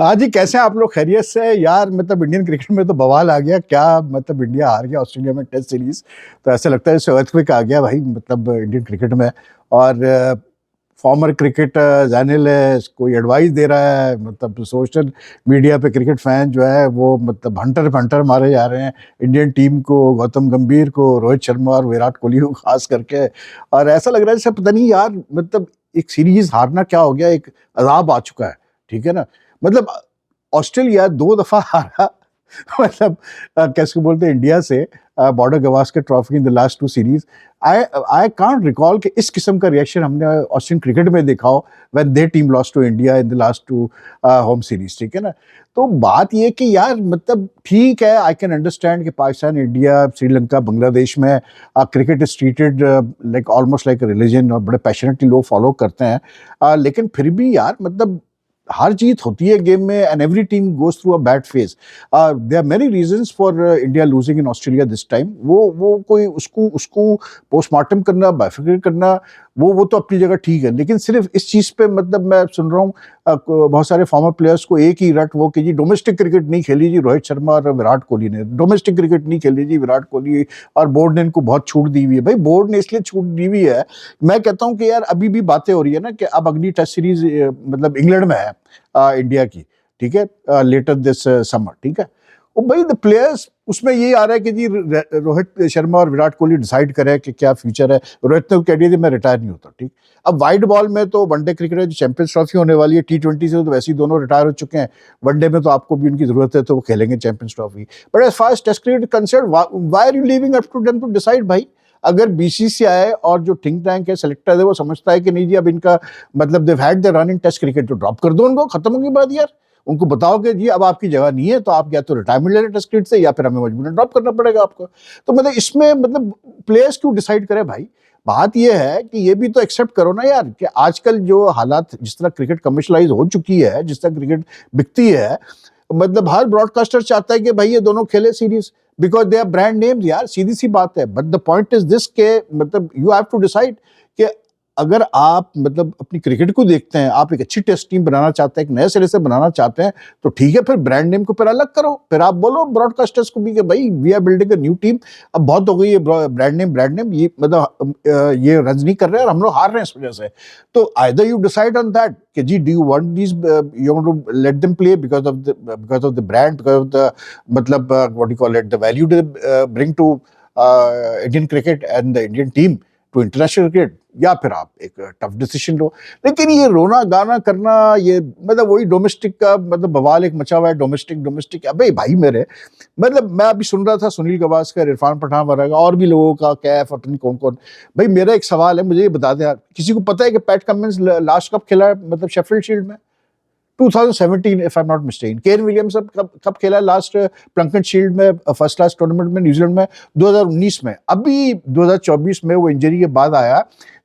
हाँ जी, कैसे हैं आप लोग? खैरियत से? यार मतलब इंडियन क्रिकेट में तो बवाल आ गया क्या, मतलब इंडिया हार गया ऑस्ट्रेलिया में टेस्ट सीरीज। तो ऐसा लगता है जैसे अर्थक्वेक आ गया भाई, मतलब इंडियन क्रिकेट में। और फॉर्मर क्रिकेटर जैनिल है, कोई एडवाइस दे रहा है, मतलब सोशल मीडिया पे क्रिकेट फैन जो है वो मतलब हंटर फंटर मारे जा रहे हैं इंडियन टीम को, गौतम गंभीर को, रोहित शर्मा और विराट कोहली को खास करके। और ऐसा लग रहा है जैसे पता नहीं यार, मतलब एक सीरीज हारना क्या हो गया, एक अजाब आ चुका है। ठीक है ना? मतलब ऑस्ट्रेलिया 2 दफा हारा मतलब कैसे बोलते हैं इंडिया से, border Gavaskar trophy in the last 2 series. I I can't recall कि इस किस्म का रिएक्शन हमने ऑस्ट्रेलियन क्रिकेट में देखा हो when they team lost to India in the last 2 home series. ठीक है ना? तो बात ये कि यार मतलब ठीक है, आई कैन अंडरस्टैंड कि पाकिस्तान, इंडिया, श्रीलंका, बांग्लादेश में cricket is treated like almost like religion, और बड़े पैशनेटली लोग फॉलो करते हैं। लेकिन फिर भी यार मतलब हार जीत होती है गेम में, and every team goes through a bad phase. There are many reasons for India losing in Australia this time. वो कोई उसको उसको पोस्टमार्टम करना, बाइफिकेट करना, वो तो अपनी जगह ठीक है, लेकिन सिर्फ इस चीज पे मतलब मैं सुन रहा हूँ बहुत सारे फॉर्मर प्लेयर्स को एक ही रट, वो कि जी डोमेस्टिक क्रिकेट नहीं खेली जी रोहित शर्मा और विराट कोहली ने, डोमेस्टिक क्रिकेट नहीं खेली जी विराट कोहली, और बोर्ड ने इनको बहुत छूट दी हुई है। भाई बोर्ड ने इसलिए छूट दी हुई है, मैं कहता हूँ कि यार अभी भी बातें हो रही है ना कि अब अगली टेस्ट सीरीज मतलब इंग्लैंड में है इंडिया की। ठीक है? Later this summer. ठीक है? वो भाई द प्लेयर्स उसमें ये आ रहा है कि जी रोहित शर्मा और विराट कोहली डिसाइड करें कि क्या फ्यूचर है। रोहित ने कह दिया थी मैं रिटायर नहीं होता। ठीक। अब वाइट बॉल में तो वनडे क्रिकेट है, जो चैंपियंस ट्रॉफी होने वाली है, T20 से तो वैसे ही दोनों रिटायर हो चुके हैं। वनडे में तो आपको भी उनकी जरूरत है, तो वो खेलेंगे champions trophy. But as far as test cricket concern, why are you leaving up to them to decide भाई? अगर BCCI और जो थिंक टैंक है, सेलेक्टर है, वो समझता है कि नहीं जी अब इनका मतलब they had the run in test cricket, तो ड्रॉप कर दो उनको, खत्म होगी बात यार। उनको बताओ कि जी अब आपकी जगह नहीं है, तो आप या तो रिटायरमेंट ले लें टेस्ट क्रिकेट से, या फिर हमें मजबूरन ड्रॉप करना पड़ेगा आपको। तो मतलब इसमें मतलब प्लेयर्स क्यों डिसाइड करें भाई? बात यह है कि ये भी तो एक्सेप्ट करो ना यार कि आजकल जो हालात, जिस तरह क्रिकेट कमर्शलाइज हो चुकी है, जिस तरह क्रिकेट बिकती है, मतलब हर ब्रॉडकास्टर चाहता है कि भाई ये दोनों खेले series, because they are brand names यार, सीधी सी बात है। But the point is this के मतलब यू हैव टू डिसाइड कि अगर आप मतलब अपनी क्रिकेट को देखते हैं, आप एक अच्छी टेस्ट टीम बनाना चाहते हैं, एक नए सिरे से बनाना चाहते हैं, तो ठीक है, फिर ब्रांड नेम को फिर अलग करो। फिर आप बोलो ब्रॉडकास्टर्स को भी कि भाई we are building a new team, अब बहुत हो गई है ब्रांड नेम, ये मतलब ये रन नहीं कर रहे हैं और हम लोग हार रहे हैं इस वजह से। तो either you decide on that कि जी do you want these, you want to let them play because of the brand, because of the मतलब what you call it, the value they bring to Indian cricket and the Indian team to international cricket, या फिर आप एक tough decision लो। लेकिन ये रोना गाना करना, ये मतलब वही डोमेस्टिक का मतलब बवाल एक मचा हुआ है, डोमेस्टिक डोमेस्टिक। अबे भाई मेरे मतलब मैं अभी सुन रहा था सुनील गावस्कर, इरफान पठान वगैरह और भी लोगों का, कैफ और नहीं कौन कौन। भाई मेरा एक सवाल है, मुझे ये बता दें, किसी को पता है कि पैट कमिंस लास्ट कब खेला है मतलब शेफील्ड शील्ड में? 2017 if I am not mistaken. Kane Williamson कब खेला लास्ट प्लंकेट शील्ड में, फर्स्ट क्लास टूर्नामेंट में न्यूजीलैंड में? 2019 में। अभी 2024 में वो इंजरी के बाद आया,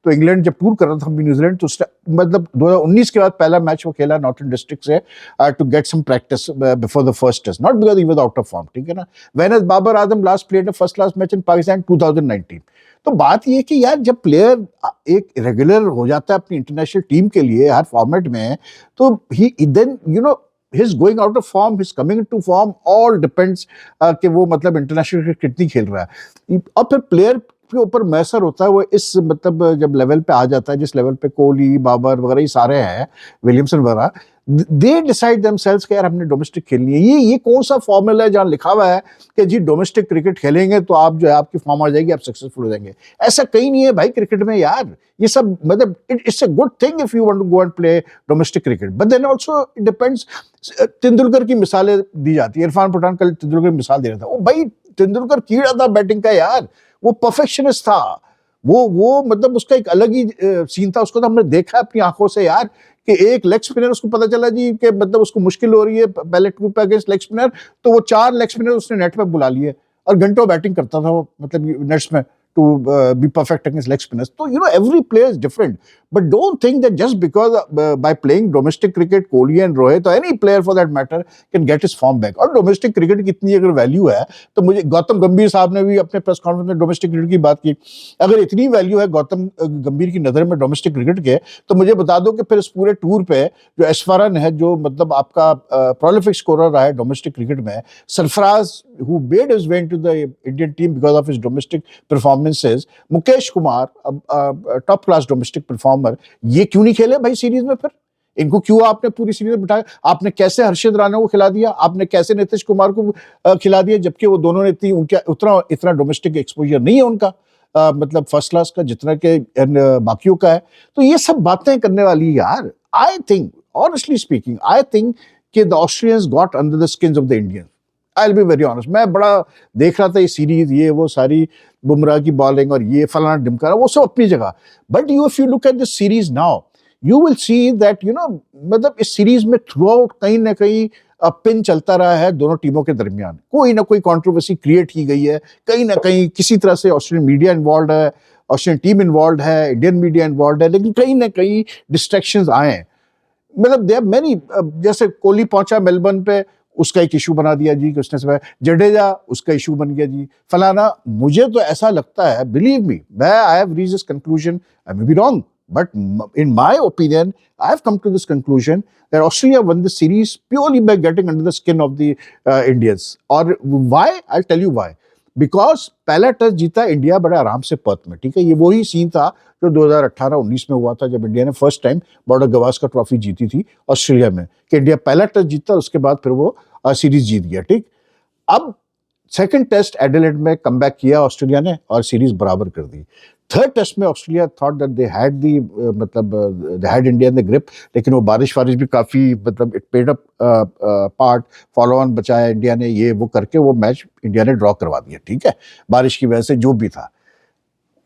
तो इंग्लैंड जब टूर कर रहा था न्यूजीलैंड, तो मतलब 2019 के बाद पहला मैच वो खेला नॉर्थन डिस्ट्रिक्ट से to get some practice before the first test, not because he was out of form. ठीक है ना? When has Babar Azam last played a first class match in Pakistan? 2019। तो बात यह कि यार जब प्लेयर एक रेगुलर हो जाता है अपनी इंटरनेशनल टीम के लिए हर फॉर्मेट में, तो ही then you know his going out of form, his coming to form, all depends कि वो मतलब इंटरनेशनल क्रिकेट कितनी खेल रहा है। और फिर प्लेयर के ऊपर मैसर होता है वो इस मतलब जब लेवल पे आ जाता है, जिस लेवल पे कोहली, बाबर वगैरह ये सारे हैं, विलियमसन वगैरह, दे डिसाइड देमसेल्व्स कि यार हमने डोमेस्टिक खेलनी है। ये कौन सा फॉर्मूला है जहाँ लिखा हुआ है कि जी डोमेस्टिक क्रिकेट खेलेंगे तो आप जो है आपकी फॉर्म आ जाएगी, आप सक्सेसफुल हो जाएंगे? ऐसा कहीं नहीं है भाई क्रिकेट में यार। ये सब मतलब it's a good thing if you want to go and play domestic cricket, but then also it depends. Tendulkar की मिसालें दी जाती है, इरफान पठान कल तेंदुलकर की मिसाल दे रहा था। वो भाई तेंदुलकर कीड़ा था बैटिंग का यार, वो परफेक्शनिस्ट था। वो मतलब उसका एक अलग ही सीन था, उसको तो हमने देखा अपनी आंखों से यार, कि एक लेग स्पिनर उसको पता चला जी कि मतलब उसको मुश्किल हो रही है पहले टूर पे अगेंस्ट लेग स्पिनर, तो वो 4 लेग स्पिनर उसने नेट पे बुला लिए और घंटों बैटिंग करता था वो मतलब नेट्स में to be perfect against leg spinners. तो you know every player is different, But don't think that just because by playing domestic cricket, Kohli and Rohit or any player for that matter can get his form back. और domestic cricket की इतनी अगर value है तो मुझे गौतम गंभीर साहब ने भी अपने प्रेस कॉन्फ्रेंस में डोमेस्टिक क्रिकेट की बात की. अगर इतनी वैल्यू है गौतम गंभीर की नज़र में डोमेस्टिक क्रिकेट के, तो मुझे बता दो कि फिर इस पूरे टूर पे जो एशफारन है, जो मतलब आपका प्रोलिफिक स्कोरर रहा है डोमेस्टिक क्रिकेट में, Sarfaraz who made his way into the Indian team because of his domestic performances, Mukesh Kumar top class domestic performer, ये क्यों नहीं खेले भाई सीरीज में? फिर इनको क्यों आपने पूरी सीरीज में बिठाया? आपने कैसे हर्षित राणा को खिला दिया? आपने कैसे नीतीश कुमार को खिला दिया, जबकि वो दोनों ने इतना डोमेस्टिक एक्सपोजर नहीं है उनका, मतलब फर्स्ट क्लास का जितना के बाकियों का है. तो ये सब बातें करने वाली यार. I think honestly speaking, I think कि the Australians got under the skins of the Indians. I'll be very honest. मैं बड़ा देख रहा था ये सीरीज, ये वो सारी बुमराह की बॉलिंग और ये फलाना ढिमकाना, वो सब अपनी जगह. But you if you look at this series now, you will see that मतलब इस सीरीज में थ्रू आउट कहीं ना कहीं पिन चलता रहा है दोनों टीमों के दरमियान. कोई ना कोई कंट्रोवर्सी क्रिएट की गई है, कहीं ना कहीं किसी तरह से ऑस्ट्रेलियन मीडिया इन्वॉल्व है, ऑस्ट्रेलियन टीम इन्वॉल्व है, इंडियन मीडिया इन्वॉल्व है, लेकिन कहीं ना कहीं डिस्ट्रैक्शंस आए हैं. मतलब देयर मैनी, जैसे कोहली पहुंचा मेलबर्न पे, उसका एक इशू बना दिया जी कि उसने समय, जडेजा उसका इशू बन गया जी फलाना. मुझे तो ऐसा लगता है, बिलीव मी, मैं I have reached this conclusion, I may be wrong, but in my opinion I have come to this conclusion that Australia won the series purely by getting under the skin of the Indians. और why, I will tell you why. Because पहला test जीता India बड़े आराम से Perth में, ठीक है. ये वही सीन था जो 2018-19 में हुआ था, जब इंडिया ने first time border Gavaskar trophy जीती थी ऑस्ट्रेलिया में, कि इंडिया पहला टेस्ट जीता, उसके बाद फिर वो सीरीज जीत गया, ठीक. अब सेकंड टेस्ट एडिलेड में कमबैक किया ऑस्ट्रेलिया ने और सीरीज बराबर कर दी. थर्ड टेस्ट में Australia thought that they had the, मतलब they had India in the grip, लेकिन वो बारिश भी काफ़ी, मतलब it paid up part, follow on बचाया इंडिया ने, ये वो करके वो मैच इंडिया ने ड्रॉ करवा दिया, ठीक है, बारिश की वजह से जो भी था.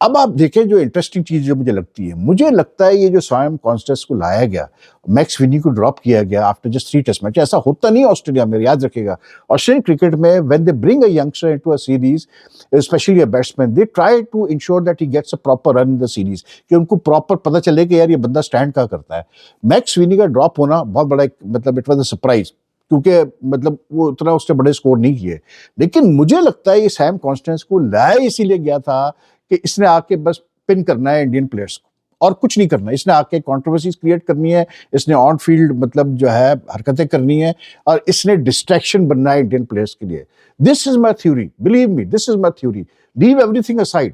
अब आप देखें जो इंटरेस्टिंग चीज़ जो मुझे लगती है, मुझे लगता है ये जो सैम कॉन्स्टेंस को लाया गया, मैक्स विनी को ड्रॉप किया गया आफ्टर जस्ट 3 टेस्ट मैच, ऐसा होता नहीं ऑस्ट्रेलिया में, याद रखिएगा. ऑस्ट्रेलियन क्रिकेट में when they bring a youngster into a series, specially a batsman, they try to ensure that he gets a proper run in the series, कि उनको proper पता चले कि यार ये बंदा स्टैंड क्या करता है. मैक्स विनी का ड्रॉप होना बहुत बड़ा एक, मतलब इट वाज अ सरप्राइज, क्योंकि मतलब वो उतना उसने बड़े स्कोर नहीं किए. लेकिन मुझे लगता है ये सैम कॉन्स्टेंस को लाया इसीलिए गया था कि इसने आके बस पिन करना है इंडियन प्लेयर्स को और कुछ नहीं करना. इसने आके कंट्रोवर्सीज क्रिएट करनी है, इसने ऑन फील्ड मतलब जो है हरकतें करनी है, और इसने डिस्ट्रैक्शन बनना है इंडियन प्लेयर्स के लिए. This is my theory, believe me, this is my theory. Leave everything aside,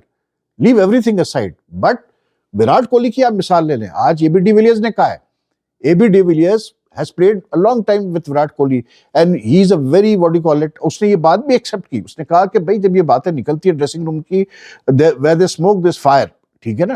leave everything aside. But Virat Kohli की आप मिसाल ले लें, आज एबी डिविलियर्स ने कहा है, AB de Villiers has played a long time with Virat Kohli and he is a very, what do you call it, उसने ये बात भी एक्सेप्ट की. उसने कहा कि भाई जब ये बातें निकलती है ड्रेसिंग रूम की, where they smoke this fire, ठीक है ना,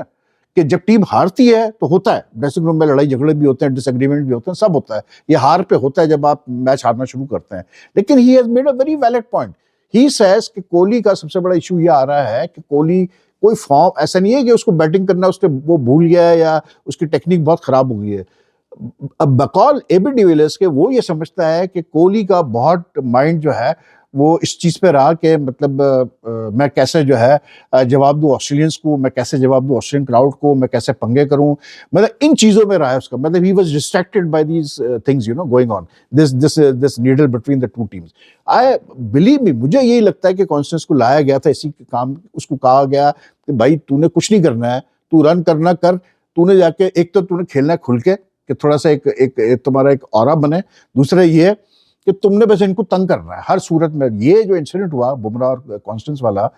कि जब टीम हारती है तो होता है ड्रेसिंग रूम में, लड़ाई झगड़े भी होते हैं, डिसएग्रीमेंट भी होते हैं, सब होता है. ये हार पे होता है जब आप मैच हारना शुरू करते हैं. लेकिन he has made a very valid point. He says कि कोहली का सबसे बड़ा इशू ये आ रहा है कि कोहली कोई फॉर्म, ऐसा नहीं है कि उसको बैटिंग करना उसने वो भूल गया है या उसकी टेक्निक बहुत खराब हो गई है. अब बकौल एबी डिविलियर्स के वो ये समझता है कि कोहली का बहुत माइंड जो है वो इस चीज़ पे रहा कि मतलब मैं कैसे जो है जवाब दूँ ऑस्ट्रेलियंस को, मैं कैसे जवाब दूँ ऑस्ट्रेलियन क्राउड को, मैं कैसे पंगे करूँ, मतलब इन चीज़ों में रहा है उसका. मतलब he was distracted by these things going on, this needle between the two teams. I believe me, मुझे यही लगता है कि कॉन्स्टेंस को लाया गया था इसी काम, उसको कहा गया कि भाई तूने कुछ नहीं करना है, तू रन करना कर, तूने जाके एक तो तूने खेलना है खुल के कि थोड़ा सा एक तुम्हारा एक ऑरा बने, दूसरा ये है कि तुमने बस इनको तंग करना है हर सूरत में. ये जो इंसिडेंट हुआ बुमराह और कॉन्स्टेंस वाला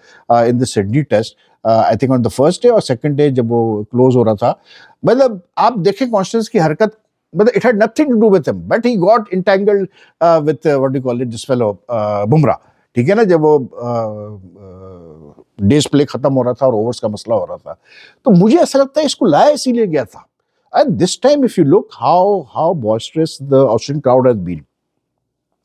in the Sydney test, I think on the first day और सेकंड डे जब वो क्लोज हो रहा था, मतलब आप देखें कॉन्स्टेंस की हरकत, मतलब it had nothing to do with him, but he got entangled with what do you call it, this fellow Bumrah, ठीक है ना, जब वो डेज प्ले खत्म हो रहा था और ओवर्स का मसला हो रहा था. तो मुझे ऐसा लगता है इसको लाया इसीलिए गया था. And this time, if you look how boisterous the Australian crowd has been.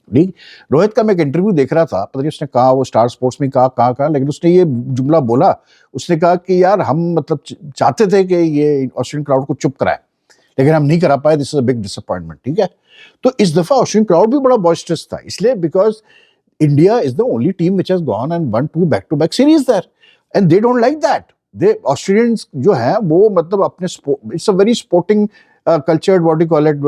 ठीक, रोहित का मैं एक इंटरव्यू देख रहा था, पता नहीं उसने कहा, वो स्टार स्पोर्ट्स में कहा, लेकिन उसने ये जुमला बोला, उसने कहा कि यार हम मतलब चाहते थे कि ये ऑस्ट्रेलियन क्राउड को चुप कराए, लेकिन हम नहीं करा पाए, this is a big disappointment. ठीक है, तो इस दफा ऑस्ट्रेलियन क्राउड भी बड़ा बॉइस्टरस था, इसलिए because India is the only team which has gone and won 2 बैक-to-back series there, and they don't like that. They Australians जो हैं वो मतलब अपने it's a very sporting cultured, what you call it,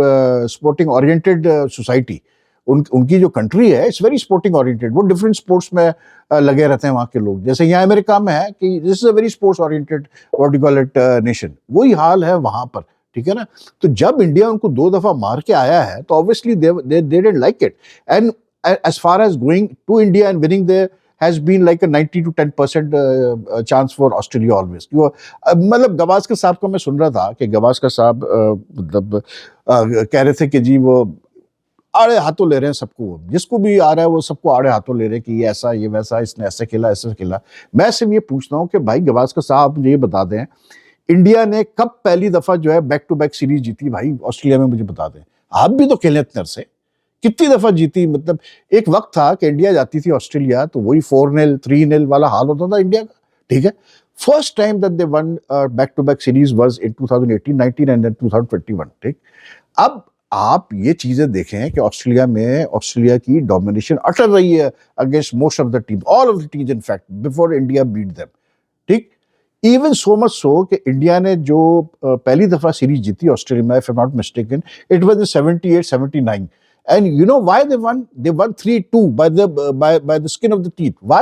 sporting oriented society. उनकी जो country है it's very sporting oriented, वो डिफरेंट स्पोर्ट्स में लगे रहते हैं वहाँ के लोग। जैसे यहाँ अमेरिका में है कि this is a very sports oriented, what you call it, nation, वही हाल है वहाँ पर, ठीक है ना। तो जब इंडिया उनको 2 दफा मार के आया है तो obviously they didn't like it, and as far as going to India and winning there has been like a 90 to 10% chance for Australia always. मतलब गवास्कर साहब को मैं सुन रहा था कि गवास्कर साहब मतलब कह रहे थे कि जी वो आड़े हाथों ले रहे हैं सबको, जिसको भी आ रहा है वो सबको आड़े हाथों ले रहे हैं कि ये ऐसा ये वैसा, इसने ऐसे खेला ऐसे खेला। मैं सिर्फ ये पूछता हूँ कि भाई गवास्कर साहब मुझे ये बता दें, इंडिया ने कब पहली दफा जो है बैक टू बैक सीरीज जीती भाई ऑस्ट्रेलिया में, मुझे बता दें। आप भी तो खेले इतने से, कितनी दफा जीती? मतलब एक वक्त था कि इंडिया जाती थी ऑस्ट्रेलिया तो वही 4-0 3-0 वाला हाल होता था इंडिया का, ठीक है। First time that they won back to back series was in 2018, 19 and 2021, ठीक। अब आप ये चीजें देखें कि ऑस्ट्रेलिया में ऑस्ट्रेलिया की डोमिनेशन अटल रही है against most of the team, all of the teams in fact, before India beat them, ठीक। इवन सो मच सो कि इंडिया ने जो पहली दफा सीरीज जीती ऑस्ट्रेलिया में, if I am not mistaken, it was in 78-79, and you know why they won? They won 3-2 by the skin of the teeth. Why?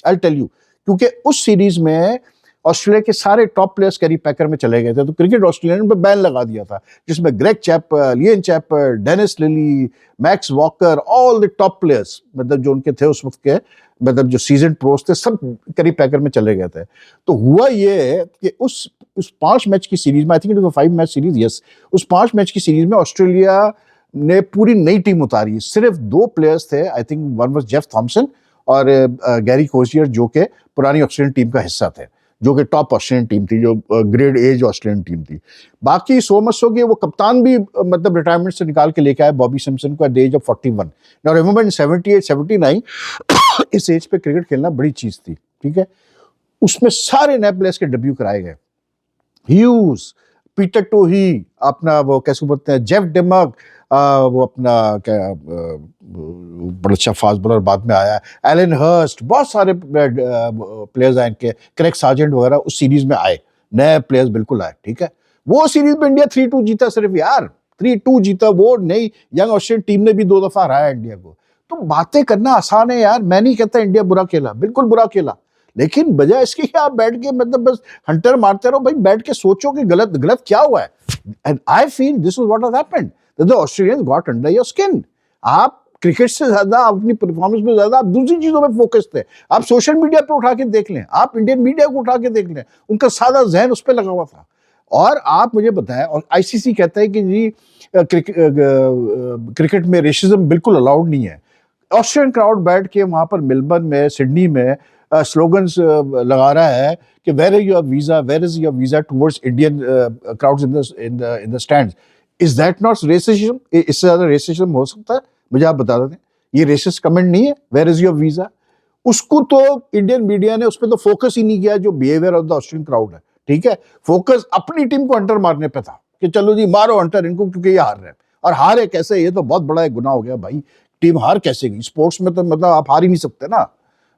I'll tell you. क्योंकि उस series में ऑस्ट्रेलिया के सारे टॉप प्लेयर्स कैरी पैकर में चले गए थे, तो क्रिकेट ऑस्ट्रेलिया ने बैन लगा दिया था, जिसमें Greg Chappell, Ian Chappell, Dennis Lillee, Max Walker, all the top players, मतलब जो उनके थे उस वक्त के, मतलब जो सीजन प्रोस थे, सब कैरी पैकर में चले गए थे। तो हुआ ये कि उस 5 मैच की सीरीज में, I think it was a 5 match series, yes, उस 5 मैच की सीरीज में ऑस्ट्रेलिया ने पूरी नई टीम उतारी। सिर्फ 2 प्लेयर्स थे, I think one was Jeff Thomson और गैरी कोजियर, जो कि पुरानी ऑस्ट्रेलियन टीम का हिस्सा थे, जो कि टॉप ऑस्ट्रेलियन टीम थी, जो ग्रेड एज ऑस्ट्रेलियन टीम थी। बाकी सो मच सो कि वो कप्तान भी मतलब रिटायरमेंट से निकाल के लेके आए बॉबी सिम्पसन को at the age of 41। Now remember in 78-79 इस एज पे क्रिकेट खेलना बड़ी चीज थी, ठीक है। उसमें सारे नए प्लेयर्स के डेब्यू कराए गए, ह्यूज, पीटर टोही, अपना वो कैसे बोलते हैं, जेफ डेमक, वो अपना क्या बड़ा अच्छा फास्ट बॉलर बाद में आया, एलन हर्स्ट, बहुत सारे प्लेयर्स आए इनके, क्रेग सार्जेंट वगैरह उस सीरीज में आए, नए प्लेयर्स बिल्कुल आए, ठीक है। वो सीरीज में इंडिया 3-2 जीता सिर्फ यार, 3-2 जीता। वो नई यंग ऑस्ट्रेलियन टीम ने भी 2 दफा हराया इंडिया को। तो बातें करना आसान है यार, मैं नहीं कहता इंडिया बुरा खेला, बिल्कुल बुरा खेला, लेकिन बजाय इसके कि आप बैठ के मतलब बस हंटर मारते रहो, भाई बैठ के सोचो कि गलत गलत क्या हुआ है। And I feel this is what has happened, that the Australians got under your skin. आप क्रिकेट से ज्यादा, अपनी परफॉर्मेंस में ज्यादा आप दूसरी चीजों में फोकस थे। आप सोशल मीडिया पे उठा के देख लें, आप इंडियन मीडिया को उठा के देख लें, उनका सादा जहन उस पर लगा हुआ था। और आप मुझे बताएं, और आईसीसी कहता है कि जी क्रिकेट में रेसिज्म बिल्कुल अलाउड नहीं है। ऑस्ट्रेलियन क्राउड बैठ के वहां पर मेलबर्न में, सिडनी में स्लोगन्स लगा रहा है कि where is your visa, where is your visa towards Indian crowds in the stands. Is that not racism? इससे ज्यादा रेसिज्म हो सकता है? मुझे आप बता दें, ये रेसिस्ट कमेंट नहीं है, वेयर इज योर वीजा? उसको तो इंडियन मीडिया ने उस पर तो फोकस ही नहीं किया, जो behaviour of the Australian crowd है, ठीक है। फोकस अपनी टीम को अंटर मारने पे था कि चलो जी मारो अंटर इनको, क्योंकि ये हार रहे हैं, और हारे कैसे, ये तो बहुत बड़ा एक गुनाह हो गया भाई। टीम हार कैसे गई स्पोर्ट्स में? तो मतलब आप हार ही नहीं सकते ना,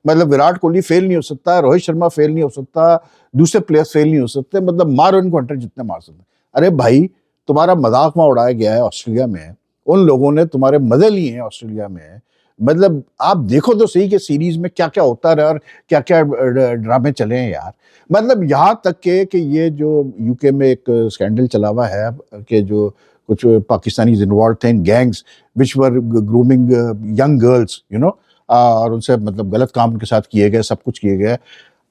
मतलब विराट कोहली फेल नहीं हो सकता, रोहित शर्मा फेल नहीं हो सकता, दूसरे प्लेयर्स फेल नहीं हो सकते, मतलब मारो इनको अंटर जितने मार सकते। अरे भाई तुम्हारा मजाक वहां उड़ाया गया है ऑस्ट्रेलिया में, उन लोगों ने तुम्हारे मजे लिए हैं ऑस्ट्रेलिया में। मतलब आप देखो तो सही कि सीरीज में क्या क्या होता रहा और क्या क्या ड्रामे चले हैं यार। मतलब यहाँ तक के कि ये जो यूके में एक स्कैंडल चला हुआ है कि जो कुछ पाकिस्तानीज इन्वॉल्व थे in gangs which were grooming young girls, you know, और उनसे मतलब गलत काम उनके साथ किए गए, सब कुछ किए गए।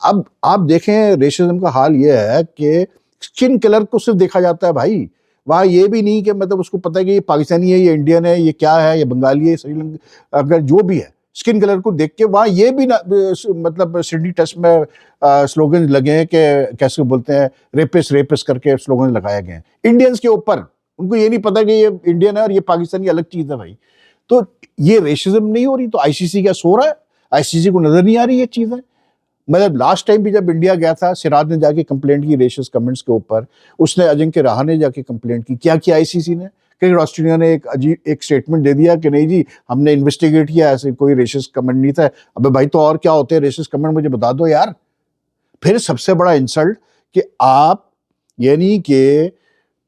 अब आप देखें रेसिज्म का हाल ये है कि स्किन कलर को सिर्फ देखा जाता है भाई, वहाँ ये भी नहीं कि मतलब उसको पता है कि ये पाकिस्तानी है, ये इंडियन है, ये क्या है, ये बंगाली है, श्रीलंका, अगर जो भी है स्किन कलर को देख के वहाँ ये भी ना, मतलब सिडनी टेस्ट में स्लोगन लगे हैं कि कैसे बोलते हैं, रेपिस रेपिस करके स्लोगन लगाए गए हैं इंडियंस के ऊपर। उनको ये नहीं पता कि ये इंडियन है और ये पाकिस्तानी अलग चीज़ है भाई। तो ये रेसिज्म नहीं हो रही तो आईसीसी क्या सो रहा है? आईसीसी को नजर नहीं आ रही ये चीज़ है? मतलब लास्ट टाइम भी जब इंडिया गया था, सिराज ने जाके कंप्लेंट की रेशियस कमेंट्स के ऊपर, उसने अजिंक्य रहाणे ने जाके कंप्लेंट की। क्या किया आईसीसी ने? क्रिकेट ऑस्ट्रेलिया ने एक स्टेटमेंट दे दिया कि नहीं जी हमने इन्वेस्टिगेट किया, ऐसे कोई रेशियस कमेंट नहीं था। अबे भाई तो और क्या होते हैं रेशियस कमेंट, मुझे बता दो यार। फिर सबसे बड़ा इंसल्ट कि आप, यानी कि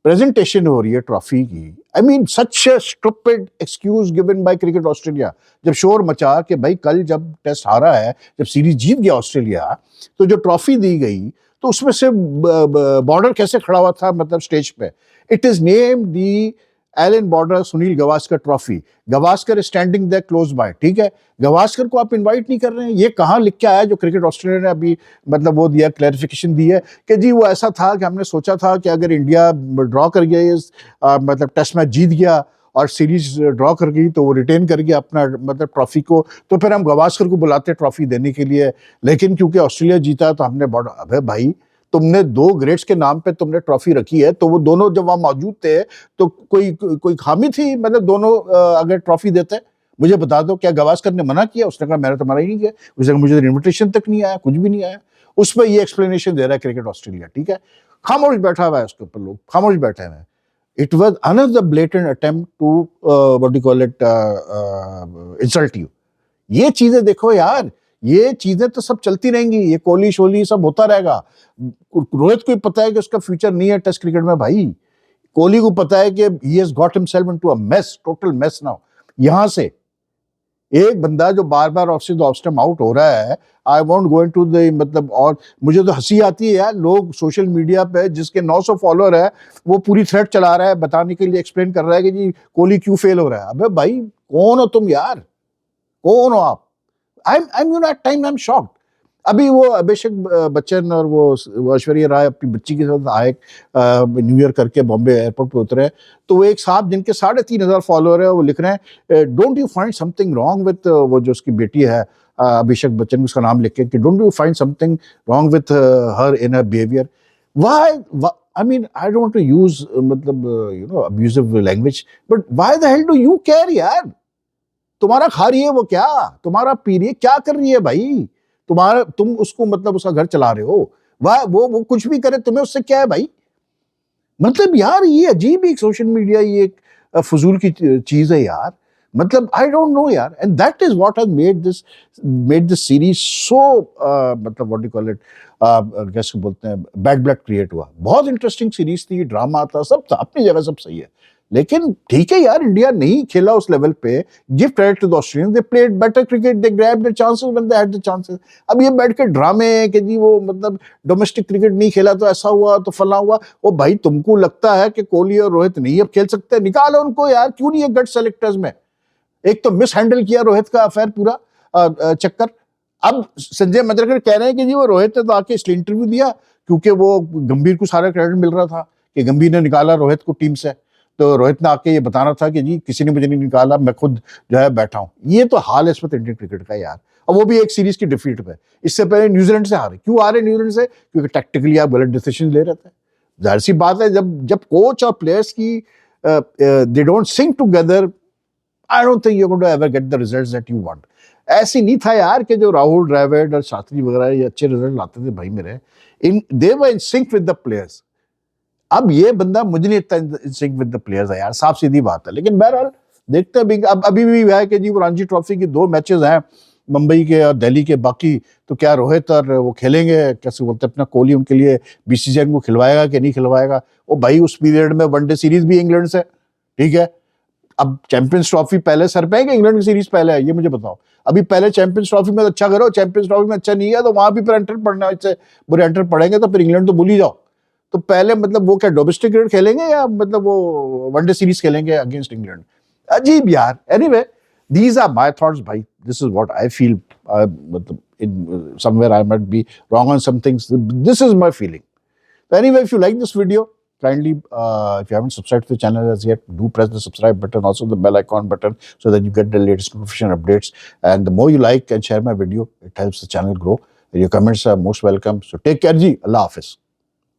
प्रेजेंटेशन हो रही है ट्रॉफी की, I mean such stupid excuse given by cricket Australia. जब शोर मचा कि भाई कल जब टेस्ट हारा है, जब सीरीज जीत गया ऑस्ट्रेलिया, तो जो ट्रॉफी दी गई तो उसमें से बॉर्डर कैसे खड़ा हुआ था, मतलब स्टेज पे, it is name the Allan Border Sunil Gavaskar trophy. Gavaskar standing there close by, ठीक है, गावस्कर को आप इनवाइट नहीं कर रहे हैं। ये कहाँ लिख के आया जो क्रिकेट ऑस्ट्रेलिया ने अभी मतलब वो दिया, क्लैरिफिकेशन दी है कि जी वो ऐसा था कि हमने सोचा था कि अगर इंडिया ड्रॉ कर गया इस मतलब टेस्ट मैच जीत गया और सीरीज ड्रॉ कर गई तो वो रिटेन कर गया अपना मतलब ट्रॉफी को, तो फिर हम गावस्कर को बुलाते ट्रॉफी देने के लिए, लेकिन क्योंकि ऑस्ट्रेलिया जीता तो हमने बॉर्डर। अबे भाई, तुमने दो ग्रेट्स के नाम पे तुमने ट्रॉफी रखी है, तो वो दोनों जब वहां मौजूद थे तो कोई खामी थी, मतलब दोनों अगर ट्रॉफी देते? मुझे बता दो, क्या गावस्कर ने मना किया? उसने कहा मैंने तो मना ही नहीं किया, उसने कहा मुझे इन्विटेशन तक नहीं आया, कुछ भी नहीं आया। उस पर ये एक्सप्लेनेशन दे रहा है क्रिकेट ऑस्ट्रेलिया, ठीक है, खामोश बैठा हुआ है उसके ऊपर, लोग खामोश बैठे हुए हैं। It was another blatant attempt to what do call it insult you. ये चीजें देखो यार, ये चीजें तो सब चलती रहेंगी, ये कोहली शोली सब होता रहेगा। रोहित को पता है कि उसका फ्यूचर नहीं है टेस्ट क्रिकेट में भाई। कोहली को पता है कि he has got himself into a mess, total mess now. यहां से एक बंदा जो बार बार ऑफ स्टम्प आउट हो रहा है, I want go into the मतलब, और मुझे तो हंसी आती है यार, लोग सोशल मीडिया पे जिसके 900 फॉलोअर है वो पूरी थ्रेड चला रहा है बताने के लिए, एक्सप्लेन कर रहा है कि जी कोहली क्यों फेल हो रहा है। अबे भाई कौन हो तुम यार, कौन हो आप? I'm you know at time I'm shocked। अभी वो अभिषेक बच्चन और वो ऐश्वर्या राय अपनी बच्ची के साथ आए न्यू ईयर करके बॉम्बे एयरपोर्ट पे उतरे, तो वो एक साहब जिनके 3,500 फॉलोअर है वो लिख रहे हैं don't you find something wrong with वो जो उसकी बेटी है अभिषेक बच्चन, उसका नाम लिख के कि don't you find something wrong with her in her behaviour. Why, I mean, I don't want to use मतलब you know abusive language, but why the hell do you care यार? तुम्हारा खा रही है वो क्या, तुम्हारा पी रही है क्या, कर रही है भाई? तुम उसको मतलब उसका घर चला रहे हो, वह वो कुछ भी करे, तुम्हें उससे क्या है भाई? मतलब यार ये अजीब एक सोशल मीडिया, ये एक फजूल की चीज है यार। मतलब आई डोंट नो यार, and that is what has made this series so मतलब व्हाट डू कॉल इट, कैसे बोलते हैं, बैड ब्लड क्रिएट हुआ। बहुत इंटरेस्टिंग सीरीज थी, ड्रामा था, सब था अपनी जगह, सब सही है, लेकिन ठीक है यार, इंडिया नहीं खेला उस लेवल पे। Give credit to the Australians, they played better cricket, they grabbed the chances when they had the chances. अब ये बैठ के ड्रामे कि जी वो मतलब डोमेस्टिक क्रिकेट नहीं खेला तो ऐसा हुआ तो फला हुआ। ओ भाई, तुमको लगता है कि कोहली और रोहित नहीं अब खेल सकते? निकालो उनको यार, क्यों नहीं है गट सेलेक्टर्स में? एक तो मिस हैंडल किया रोहित का अफेयर पूरा चक्कर। अब संजय मंजरेकर कह रहे हैं कि जी वो रोहित ने तो आके इसलिए इंटरव्यू दिया क्योंकि वो गंभीर को सारा क्रेडिट मिल रहा था कि गंभीर ने निकाला रोहित को टीम से, तो रोहित ने आके ये बताना था कि जी किसी ने मुझे नहीं निकाला, मैं खुद जो है बैठा हूं। ये तो हाल है इस वक्त इंडियन क्रिकेट का यार, और वो भी एक सीरीज की डिफीट पे। इससे पहले न्यूजीलैंड से हारे, क्यों हारे न्यूजीलैंड से? क्योंकि टैक्टिकली आप गलत डिसीजन ले रहे थे। जाहिर सी बात है, जब कोच और प्लेयर्स की they don't sync together, I don't think you going to ever get the results that you want. ऐसी नहीं था यार कि जो राहुल द्रविड़ और शास्त्री वगैरह ये अच्छे रिजल्ट लाते थे भाई मेरे, in they were in sync with the players. अब ये बंदा मुझे नहीं इतना in sync with the players है यार, साफ सीधी बात है। लेकिन बहरहाल देखते हैं। अब अभी भी है कि जी वो रणजी ट्रॉफी की 2 मैचेस हैं मुंबई के और दिल्ली के, बाकी तो क्या रोहित और वो खेलेंगे, कैसे बोलते हैं अपना कोहली उनके लिए बीसीसीआई को खिलवाएगा कि नहीं खिलवाएगा? वो भाई उस पीरियड में वनडे सीरीज भी इंग्लैंड से, ठीक है। अब चैंपियंस ट्रॉफी पहले सर पे है कि इंग्लैंड की सीरीज पहले है, ये मुझे बताओ। अभी पहले चैंपियंस ट्रॉफी में अच्छा करो, चैंपियंस ट्रॉफी में अच्छा नहीं है तो वहां भी फिर एंटर पड़ना, इससे बुरे एंटर पड़ेंगे तो फिर इंग्लैंड तो भूल ही जाओ। तो पहले मतलब वो क्या डोमेस्टिक क्रिकेट खेलेंगे या मतलब वो वनडे सीरीज खेलेंगे अगेंस्ट इंग्लैंड? अजीब यार। Anyway, these are my thoughts भाई, this is what I feel. मतलब in somewhere I might be wrong on some things, this is my feeling. So anyway, if you like this video, kindly, if you haven't subscribed to the channel as yet, do press the subscribe button, also the bell icon button, so that you get the latest notification updates. And the more you like and share my video, it helps the channel grow. Your comments are most welcome. So take care, ji. Allah Hafiz.